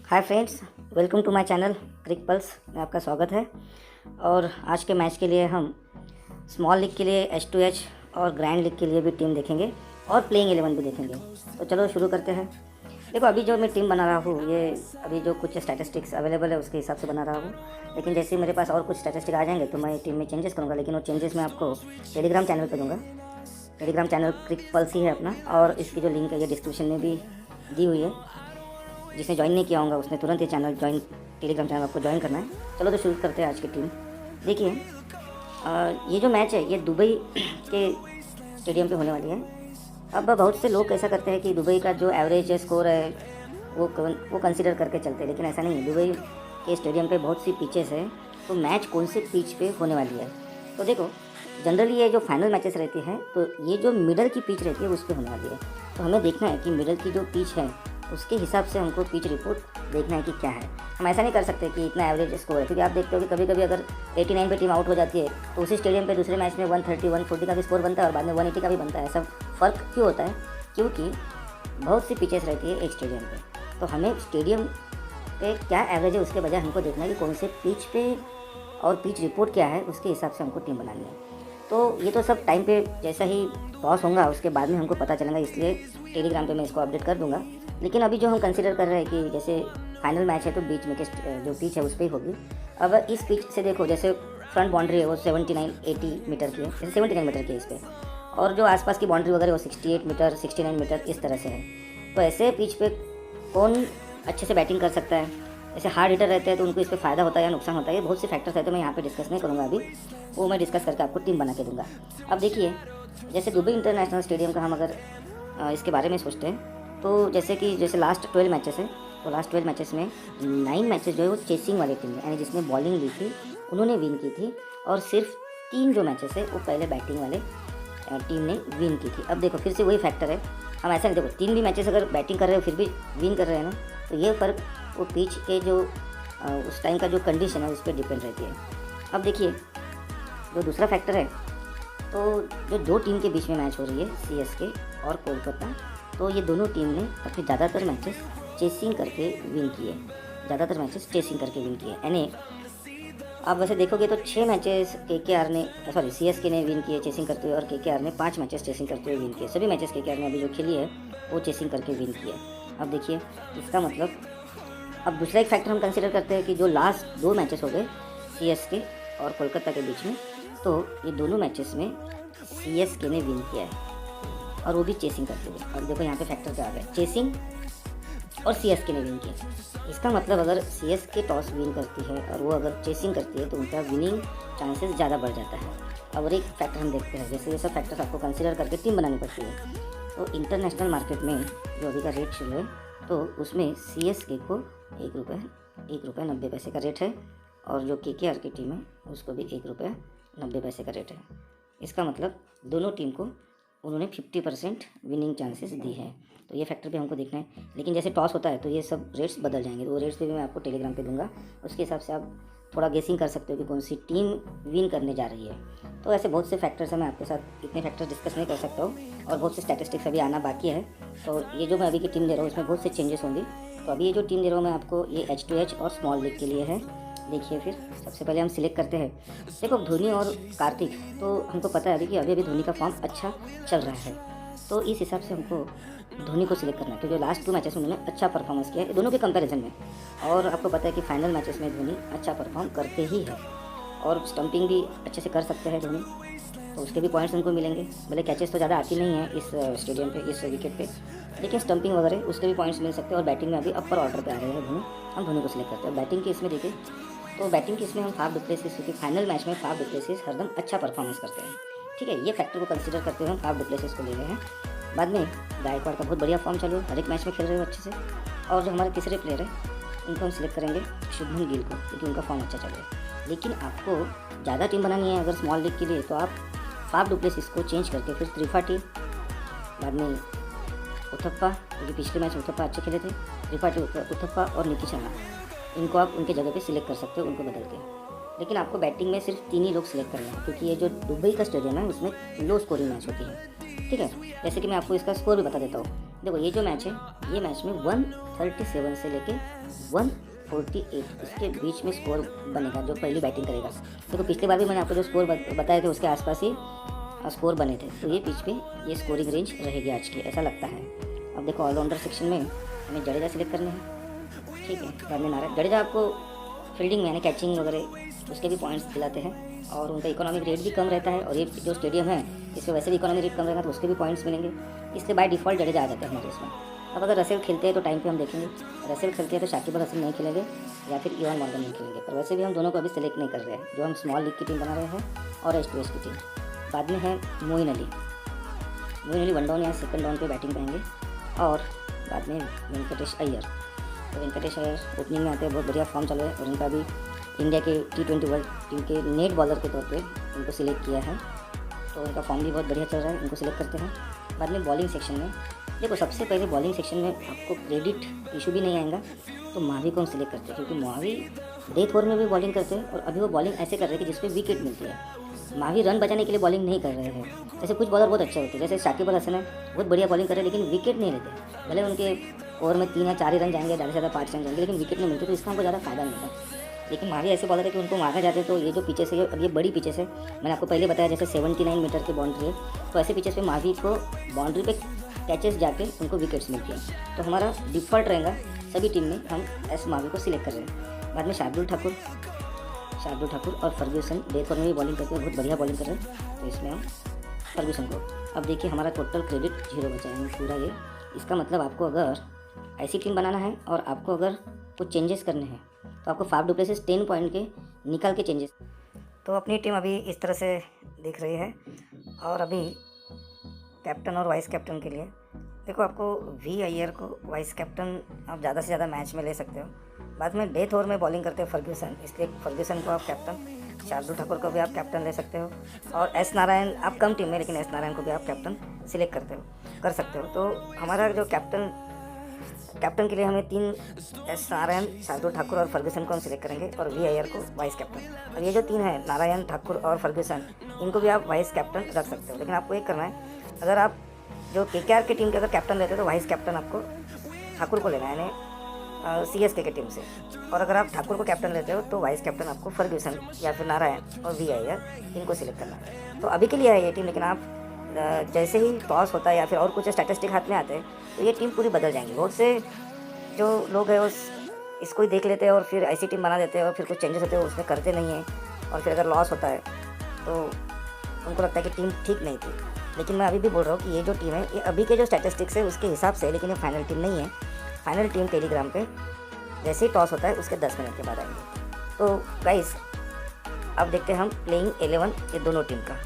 Hi friends, welcome to my channel cric pulse में आपका स्वागत है। और आज के मैच के लिए हम स्मॉल लीग के लिए H2H और ग्रैंड लीग के लिए भी टीम देखेंगे और प्लेइंग 11 भी देखेंगे। तो चलो शुरू करते हैं। देखो, अभी जो मैं टीम बना रहा हूँ ये अभी जो कुछ स्टैटिस्टिक्स अवेलेबल है उसके हिसाब से बना रहा हूँ, लेकिन जैसे ही मेरे पास और कुछ स्टैटिस्टिक आ जाएंगे तो मैं टीम में चेंजेस करूँगा। लेकिन वो चेंजेस मैं आपको टेलीग्राम चैनल पर दूँगा। टेलीग्राम चैनल क्रिक पल्स ही है अपना, और इसकी जो लिंक है ये डिस्क्रिप्शन में भी दी हुई है। जिसने ज्वाइन नहीं किया होगा उसने तुरंत ये चैनल ज्वाइन, टेलीग्राम चैनल आपको ज्वाइन करना है। चलो तो शुरू करते हैं आज की टीम। देखिए, ये जो मैच है ये दुबई के स्टेडियम पे होने वाली है। अब बहुत से लोग ऐसा करते हैं कि दुबई का जो एवरेज स्कोर है वो कंसीडर करके चलते हैं, लेकिन ऐसा नहीं है। दुबई के स्टेडियम पे बहुत सी पिचेस है, तो मैच कौन से पिच पे होने वाली है। तो देखो, जनरली ये जो फाइनल मैचेस रहती हैं तो ये जो मिडल की पिच रहती है उस पर होने वाली है। तो हमें देखना है कि मिडल की जो पिच है उसके हिसाब से हमको पिच रिपोर्ट देखना है कि क्या है। हम ऐसा नहीं कर सकते कि इतना एवरेज स्कोर है, क्योंकि आप देखते हो कि कभी कभी अगर 89 पे टीम आउट हो जाती है तो उसी स्टेडियम पे दूसरे मैच में 130 140 का भी स्कोर बनता है और बाद में 180 का भी बनता है। ऐसा फ़र्क क्यों होता है? क्योंकि बहुत सी पिचेस रहती है एक स्टेडियम पे, तो हमें स्टेडियम पे क्या एवरेज है उसके बजाय हमको देखना है कि कौन से पिच पे और पिच रिपोर्ट क्या है, उसके हिसाब से हमको टीम बनानी है। तो ये तो सब टाइम पे जैसा ही टॉस होगा उसके बाद में हमको पता चलेगा, इसलिए टेलीग्राम पे मैं इसको अपडेट कर दूंगा। लेकिन अभी जो हम कंसीडर कर रहे हैं कि जैसे फाइनल मैच है तो बीच में जो पिच है उस पर ही होगी। अब इस पिच से देखो, जैसे फ्रंट बाउंड्री है वो 79-80 मीटर की है, जैसे 79 मीटर की है इस पर, और जो आसपास की बाउंड्री वगैरह वो 68 मीटर 69 मीटर इस तरह से है। तो ऐसे पिच पे कौन अच्छे से बैटिंग कर सकता है? जैसे हार्ड हिटर रहते हैं तो उनको इस पर फ़ायदा होता है या नुकसान होता है, ये बहुत से फैक्टर्स है, तो मैं यहाँ पे डिस्कस नहीं करूँगा अभी, वो मैं डिस्कस करके आपको टीम बना के दूंगा। अब देखिए, जैसे दुबई इंटरनेशनल स्टेडियम का हम अगर इसके बारे में सोचते हैं तो जैसे लास्ट 12 मैचेस है, तो लास्ट 12 मैचेस में 9 मैचेस जो है वो चेसिंग वाली टीम है, यानी जिसने बॉलिंग ली थी उन्होंने विन की थी, और सिर्फ 3 जो मैचेस है वो पहले बैटिंग वाले टीम ने विन की थी। अब देखो, फिर से वही फैक्टर है, हम ऐसा नहीं, देखो 3 भी मैचेस अगर बैटिंग कर रहे हो फिर भी विन कर रहे हैं ना, तो ये फ़र्क वो पिच के जो उस टाइम का जो कंडीशन है उस पर डिपेंड रहती है। अब देखिए, जो दूसरा फैक्टर है, तो जो दो टीम के बीच में मैच हो रही है CSK और कोलकाता, तो ये दोनों टीम ने अपने ज़्यादातर मैचेस चेसिंग करके विन किए, ज़्यादातर मैचेस चेसिंग करके विन किए। यानी आप वैसे देखोगे तो 6 मैचेस CSK ने विन किए चेसिंग करते हुए, और KKR ने 5 मैचेस चेसिंग करते हुए विन किए। सभी मैचेस KKR ने अभी जो खेली है वो चेसिंग करके विन किए। अब देखिए, इसका मतलब अब दूसरा एक फैक्टर हम कंसिडर करते हैं कि जो लास्ट 2 मैचेस हो गए CSK और कोलकाता के बीच में, तो ये दोनों मैचेस में CSK ने विन किया है, और वो भी चेसिंग करते हुए। और देखो यहाँ पे फैक्टर क्या आ गया, चेसिंग और CSK ने विन किया। इसका मतलब अगर CSK टॉस विन करती है और वो अगर चेसिंग करती है तो उनका विनिंग चांसेस ज़्यादा बढ़ जाता है। अब और एक फैक्टर हम देखते हैं, जैसे ये सब फैक्टर्स आपको कंसिडर करके टीम बनानी पड़ती है। तो इंटरनेशनल मार्केट में जो अभी का रेट चल रहा है, तो उसमें CSK को ₹1 90 पैसे का रेट है, और जो KKR की टीम है उसको भी ₹1 90 पैसे का रेट है। इसका मतलब दोनों टीम को उन्होंने 50% विनिंग चांसेस दी है। तो ये फैक्टर भी हमको देखना है। लेकिन जैसे टॉस होता है तो ये सब रेट्स बदल जाएंगे, तो वो रेट्स भी मैं आपको टेलीग्राम पे दूंगा। उसके हिसाब से आप थोड़ा गेसिंग कर सकते हो कि कौन सी टीम विन करने जा रही है। तो ऐसे बहुत से फैक्टर्स हैं, मैं आपके साथ इतने फैक्टर्स डिस्कस नहीं कर सकता हूँ, और बहुत से स्टैटिस्टिक्स अभी आना बाकी है। तो ये जो मैं अभी की टीम दे रहा हूँ इसमें बहुत से चेंजेस होंगे। तो अभी ये जो टीम दे रहा हूँ मैं आपको, ये H2H और स्मॉल लीग के लिए है। देखिए, फिर सबसे पहले हम सिलेक्ट करते हैं। देखो, धोनी और कार्तिक, तो हमको पता है अभी कि अभी धोनी का फॉर्म अच्छा चल रहा है, तो इस हिसाब से हमको धोनी को सिलेक्ट करना है, क्योंकि लास्ट 2 मैचेस में उन्होंने अच्छा परफॉर्मेंस किया है दोनों के कंपैरिजन में। और आपको पता है कि फाइनल मैचेस में धोनी अच्छा परफॉर्म करते ही है, और स्टंपिंग भी अच्छे से कर सकते हैं धोनी, तो उसके भी पॉइंट्स उनको मिलेंगे। भले कैचेस तो ज़्यादा आती नहीं है इस स्टेडियम पे, इस विकेट पे, लेकिन स्टंपिंग वगैरह उसके भी पॉइंट्स मिल सकते हैं। और बैटिंग में अभी अपर ऑर्डर पे आ रहे हैं धोनी, हम धोनी को सिलेक्ट करते हैं। बैटिंग के इसमें देखिए, तो बैटिंग के इसमें हम फाफ डु प्लेसिस, क्योंकि फाइनल मैच में फाफ डु प्लेसिस हरदम अच्छा परफॉर्मेंस करते हैं। ठीक है, ये फैक्टर को कंसीडर करते हुए हम फाफ डु प्लेसिस को ले रहे हैं। बाद में गायकवाड़ का बहुत बढ़िया फॉर्म चालू है, हर एक मैच में खेल रहे हो अच्छे से। और जो हमारे तीसरे प्लेयर है उनको हम सिलेक्ट करेंगे शुभमन गिल को, क्योंकि उनका फॉर्म अच्छा चल रहा है। लेकिन आपको ज़्यादा टीम बनानी है अगर स्मॉल लीग के लिए, तो आप फाफ डु प्लेसिस को चेंज करके फिर त्रिपाठी, बाद में उथप्पा, क्योंकि पिछले मैच उथप्पा अच्छे खेले थे, त्रिपाठी, उथप्पा और नीतीश राणा, इनको आप उनके जगह पे सिलेक्ट कर सकते हो उनको बदल के। लेकिन आपको बैटिंग में सिर्फ 3 ही लोग सिलेक्ट करना है, क्योंकि ये जो दुबई का स्टेडियम है उसमें लो स्कोरिंग मैच होती है। ठीक है, जैसे कि मैं आपको इसका स्कोर भी बता देता हूँ। देखो ये जो मैच है, ये मैच में 137 से लेके 148 इसके बीच में स्कोर बनेगा जो पहली बैटिंग करेगा। देखो पिछली बार भी मैंने आपको जो स्कोर बताए थे उसके आसपास ही स्कोर बने थे, तो ये पिच पे ये स्कोरिंग रेंज रहेगी आज की, ऐसा लगता है। अब देखो ऑलराउंडर सेक्शन में हमें जडेजा सेलेक्ट करने हैं, ठीक है। बाद में नारायण। जडेजा आपको फील्डिंग में यानी कैचिंग वगैरह उसके भी पॉइंट्स दिलाते हैं और उनका इकोनॉमिक रेट भी कम रहता है, और ये जो स्टेडियम है इसमें वैसे भी इकोनॉमिक रेट कम रहेगा तो उसके भी पॉइंट्स मिलेंगे, इसलिए बाय डिफ़ॉल्ट जडेजा आ जाते हैं हमारे इसमें। अब अगर रसेल खेलते हैं तो टाइम पे हम देखेंगे, रसेल खेलते हैं तो शाकिब अल हसन नहीं खेलेंगे या फिर इवान मॉर्गन नहीं खेलेंगे, पर वैसे भी हम दोनों को अभी सेलेक्ट नहीं कर रहे हैं, जो हम स्मॉल लीग की टीम बना रहे हैं और S2H की टीम। बाद में है मोइन अली वन डाउन या सेकंड डाउन पे बैटिंग करेंगे, और बाद में वेंकटेश अय्यर। तो वेंकटेश अय्यर ओपनिंग में आते हैं, बहुत बढ़िया फॉर्म चल रहा है, और इनका भी इंडिया के T20 वर्ल्ड टीम के नेट बॉलर के तौर पे इनको सिलेक्ट किया है, तो उनका फॉर्म भी बहुत बढ़िया चल रहा है, इनको सिलेक्ट करते हैं। बाद में बॉलिंग सेक्शन में देखो, सबसे पहले बॉलिंग सेक्शन में आपको क्रेडिट इशू भी नहीं आएगा, तो मावी को हम सिलेक्ट करते हैं, क्योंकि मावी डेथ ओवर में भी बॉलिंग करते हैं और अभी वो बॉलिंग ऐसे कर रहे हैं कि जिसपे विकेट मिलती है। मावी रन बचाने के लिए बॉलिंग नहीं कर रहे हैं। जैसे कुछ बॉलर बहुत अच्छे होते हैं, जैसे शाकिब अल हसन है, बहुत बढ़िया बॉलिंग कर रहे हैं लेकिन विकेट नहीं लेते। भले उनके ओवर में 3 या 4 ही रन जाएंगे, ज़्यादा से ज़्यादा 5 रन जाएंगे, लेकिन विकेट नहीं मिलते, तो इसका हमको ज़्यादा फायदा नहीं होता। लेकिन मावी ऐसे बॉलर है कि उनको मारा जाते हैं, तो ये जो पिचेस है, अब ये बड़ी पिचेस है, मैंने आपको पहले बताया जैसे 79 मीटर की बाउंड्री है, तो ऐसे पिचेस पे मावी को बाउंड्री पे कैचेस जाके उनको विकेट्स मिलती हैं। तो हमारा डिफ़ॉल्ट रहेगा सभी टीम में हम एस मावी को सिलेक्ट कर रहे हैं। बाद में शार्दुल ठाकुर और फर्ग्यूसन डेथ ओवर में भी बॉलिंग करते हैं, बहुत बढ़िया बॉलिंग कर रहे हैं, तो इसमें हम फर्ग्यूसन को। अब देखिए हमारा टोटल क्रेडिट 0 बचा है पूरा ये। इसका मतलब आपको अगर ऐसी टीम बनाना है और आपको अगर कुछ चेंजेस करने हैं तो आपको फाफ डुप्लेसिस 10 पॉइंट के निकाल के चेंजेस। तो अपनी टीम अभी इस तरह से दिख रही है, और अभी कैप्टन और वाइस कैप्टन के लिए देखो, आपको वी अय्यर को वाइस कैप्टन आप ज़्यादा से ज़्यादा मैच में ले सकते हो। बाद में डेथ ओवर में बॉलिंग करते हो फर्ग्यूसन, इसलिए फर्ग्यूसन को आप कैप्टन, शार्दुल ठाकुर को भी आप कैप्टन ले सकते हो, और एस नारायण आप कम टीम में, लेकिन एस नारायण को भी आप कैप्टन सिलेक्ट कर सकते हो। तो हमारा जो कैप्टन के लिए हमें 3 एस नारायण, शार्दुल ठाकुर और फर्ग्यूसन को हम सिलेक्ट करेंगे, और वी अय्यर को वाइस कैप्टन। और ये जो 3 है नारायण, ठाकुर और फर्ग्यूसन, इनको भी आप वाइस कैप्टन रख सकते हो, लेकिन आपको एक करना है, अगर आप जो KKR की टीम के अगर कैप्टन लेते हो तो वाइस कैप्टन आपको ठाकुर को लेना है, यानी CSK की टीम से, और अगर आप ठाकुर को कैप्टन लेते हो तो वाइस कैप्टन आपको फर्ग्यूसन या फिर नारायण और वी अय्यर इनको सिलेक्ट करना है। तो अभी के लिए है ये टीम, लेकिन आप जैसे ही टॉस होता है या फिर और कुछ स्टैटिस्टिक हाथ में आते हैं तो ये टीम पूरी बदल जाएंगी। बहुत से जो लोग हैं इसको ही देख लेते हैं और फिर ऐसी टीम बना देते हैं, और फिर कुछ चेंजेस होते हैं उसमें करते नहीं हैं, और फिर अगर लॉस होता है तो उनको लगता है कि टीम ठीक नहीं थी। लेकिन मैं अभी भी बोल रहा हूँ कि ये जो टीम है ये अभी के जो स्टैटिस्टिक्स है उसके हिसाब से, लेकिन ये फाइनल टीम नहीं है। फाइनल टीम टेलीग्राम पे जैसे ही टॉस होता है उसके 10 मिनट के बाद आएंगे। तो गाइस अब देखते हैं हम प्लेइंग 11 ये दोनों टीम का।